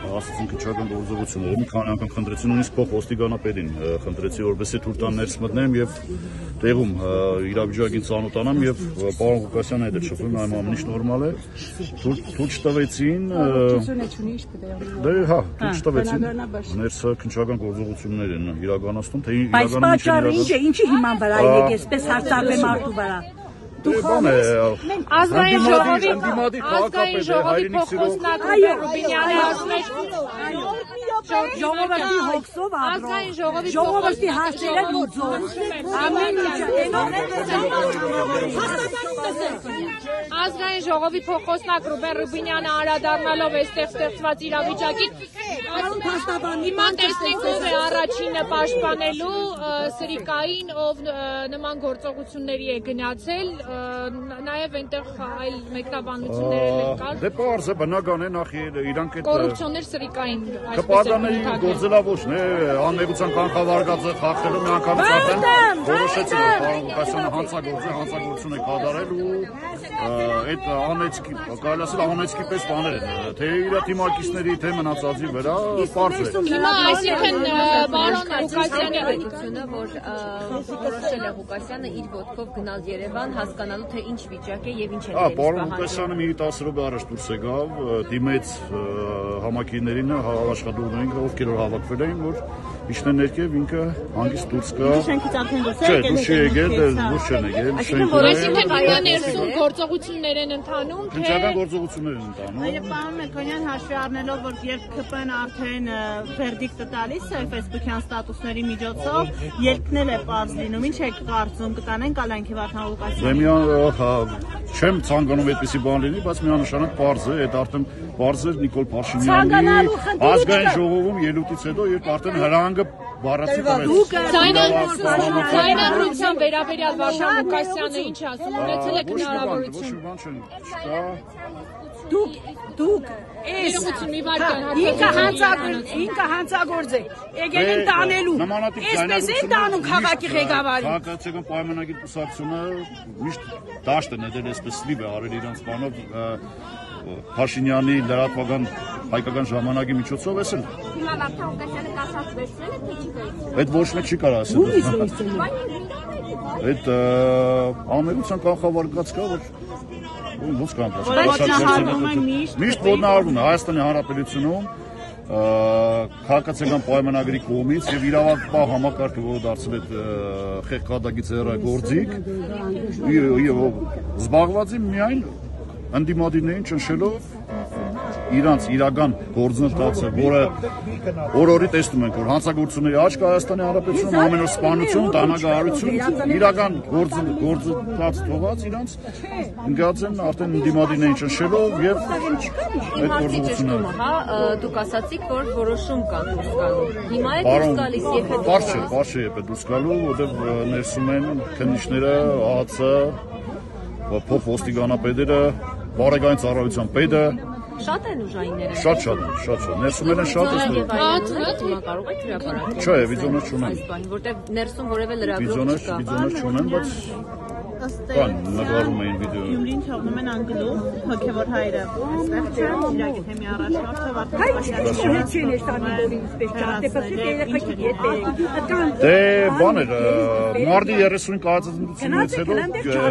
Ասացին քնչական գործողությունները մի քանի անգամ խնդրեցին նույնիսկ փոխոստիգանապետին խնդրեցի որպեսզի թույլ տան ներս մտնեմ եւ տեղում իրավիճակին ծանոթանամ եւ պարոն Ղուկասյանը հետ շփվում այմ ամեն ինչ նորմալ է թույլ չտվեցին դե հա թույլ չտվեցին ներսը քնչական գործողություններ են իրականացնում թե իրականացնում ինչի հիման վրա եկես պես հարցակվեմ մարդու վրա Ազգային ժողովի փոխոսնակ Ռուբինյանը ասում է ժողովրդի հոգսով ազգային ժողովրդի հարցերը լուծում ամեն ազգային ժողովի փոխոսնակ Ռուբեն Ռուբինյանը անդրադառնալով այստեղ ստեղծված իրավիճակին հիմա տեսնենք ով է առաջինը պաշտպանելու Սրիկային ով նման գործողությունների է գնացել նաև այնտեղ այլ մեկնաբանություններ են կար դե պարզ է բնական է նախ իրանք այդ կոռուպցիոներ Սրիկային կպարտաների գործելավոչն է անմեղության կանխավարկածը խախտելու մի անգամից արդեն որոշեցին պարոն Ղուկասյանը հանցագործություն է կատարել ու այդ անեծքի կարելի ասել անեծքի պես բաներ են թե իր թիմակիցների թե մնացածի վրա պարզ է հիմա այսինքն պարոն Ղուկասյանի պետությունը որ որոշել է Ղուկասյանը իր ոտքով գնալ Երևան հասկանալու թե ինչ վիճակ է եւ ինչ է ներկայացնում պարոն Ղուկասյանը մի 10 րոպե առաջ դուրս եկավ դիմեց համակիրներին աշխատողներին ովքեր որ հավաքվել էին որ իջնեն ներքև ինքը հանգիստ դուրս գա շենքից արդեն դուրս դուրս եկել դուրս չեն եկել այսինքն հայա ներսում գործողություններ են ընթանում թե քնչական գործողություններ են ընթանում այո պարոն Մելքոնյան հաշվի առնելով որ երբ ԿՊ-ն արդեն վերդիկտը տալիս է ֆեյսբուքյան ստատուսների միջոցով ելքնել է պարզ լինում ինչ եք կարծում կտանեն Կալանքի Վարդան Ղուկասյանը չեմ ցանկանում այդպիսի բան լինի բայց միանշանակ պարզ է այդ արդեն պարզ է Նիկոլ Փաշինյանի ազգային ժողովում ելույթից հետո երբ արդեն հրանգը բառացի Ձայնագրության վերաբերյալ Վարդան Ղուկասյանը ինչ ասում ունեցել եք հնարավորություն դուք ինքը հանցագործ է եկել են տանելու այսպես են տանում քաղաքի ղեկավարին քաղաքացիական պայմանագիր կուսակցությունը միշտ դաշտ է ներել այսպես սլիվ է արել իրանց բանով Փաշինյանի լրատվական հայկական ժամանակի միջոցով էսել հիմա Վարդան Ղուկասյանը կասած վերցրել է թե չի վերցրել այդ ոչ մեկ չի կարող ասել այդ ամերիկյան կանխավարկած կա որ ոնց կանխավարկած միշտ ոտնահարվում է Հայաստանի Հանրապետությունում քաղաքացիական պայմանագրի կողմից եւ իրավապահ համակարգը որը դարձել է խեղճադագից հեռագործիկ եւ զբաղված է միայն ընդդիմադիրներին ճնշելով իրանց իրական գործընթացը, որը օր-օրի տեսնում ենք, որ հանցագործությունների աճ կա Հայաստանի Հանրապետությունում, ամեն օր սպանություն, տանագահարություն, իրական գործընթաց թողած իրանց ընկած են արդեն ընդդիմադիրներին ճնշելով եւ այդ գործողությունները։ Հա, դուք ասացիք, որ որոշում կա դուրս գալու։ Հիմա է դուրս գալիս եւ հետո։ Պարզ չէ դուրս գալու, որտեղ ներսում են քննիչները, ԱԱՑ-ը, փոխոստիգանապետերը, բարեկային ծառայության պետը Շատ են ուժայինները։ Շատ ներսում են շատ է։ Հիմա կարող եք հրապարակել։ Չէ, վիդեոներ չունեն։ Որտեղ ներսում որևէ լրագրող չկա։ Վիդեոներ չունեն, բայց բան նկարում էին վիդեո։ Գյումրին թողնում են անգլուխ, հոգևոր հայրը։ Այստեղ չէ, իրակի թեմի առաջնորդը Վարդան Ղուկասյանը։ Դե բաներ, մարտի 30-ին կայացած հետո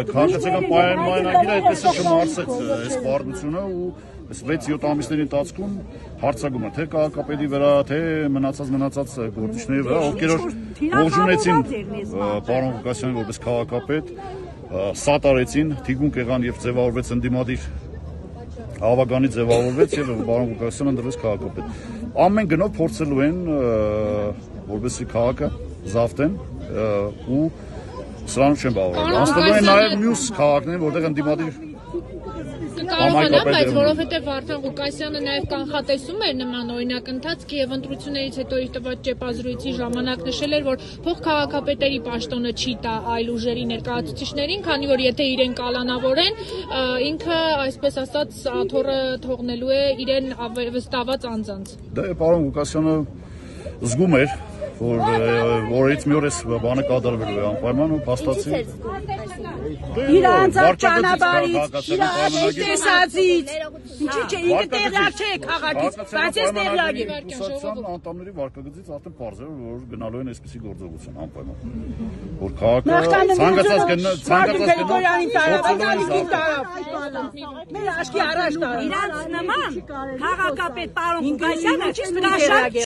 քաղաքացիական պայմանագիրը այդպես է չմարսեց այս բառնությունը ու 6-7 ամիսների ընթացքում հարցակում է թե քաղաքապետի վրա, թե մնացած գործիչների վրա, ովքեր ողջունեցին պարոն Ղուկասյանին որպես քաղաքապետ, սատարեցին, թիկունք եղան եւ ձևավորվեց ընդդիմադիր հավականի ձևավորվեց եւ պարոն Ղուկասյանը ընդրվեց քաղաքապետ։ Ամեն գնով փորձելու են որպեսզի քաղաքը զավթեն ու սրանով չեն բավարարել։ Անցնելու են նաեւ մյուս քաղաքներին, որտեղ ընդդիմադիր Կարողանամ, բայց որովհետև Վարդան Ղուկասյանը նաև կանխատեսում էր նման օրինակ ընթացք եւ ընտրություններից հետո իր տված ճեպազրույցի ժամանակ նշել էր, որ փոխքաղաքապետերի պաշտոնը չի տա այլ ուժերի ներկայացուցիչներին, քանի որ եթե իրեն կալանավորեն, ինքը այսպես ասած աթոռը թողնելու է իրեն վստահված անձանց։ Դե պարոն Ղուկասյանը զգում էր որից մի օր էս բանը կատարվելու է անպայման ու փաստացի իրանց ճանապարհից, իրանց տեսածից, ինչի՞ չէ, ինքը տեղյակ չէ քաղաքից, բայց ես տեղյակ եմ։ Անդամների վարկագծից արդեն պարզ է, որ գնալու են այսպիսի գործողություն անպայման։ Որ քաղաքը մեր աչքի առաջ տարավ։ Իրանց նման քաղաքապետ պարոն Ղուկասյանը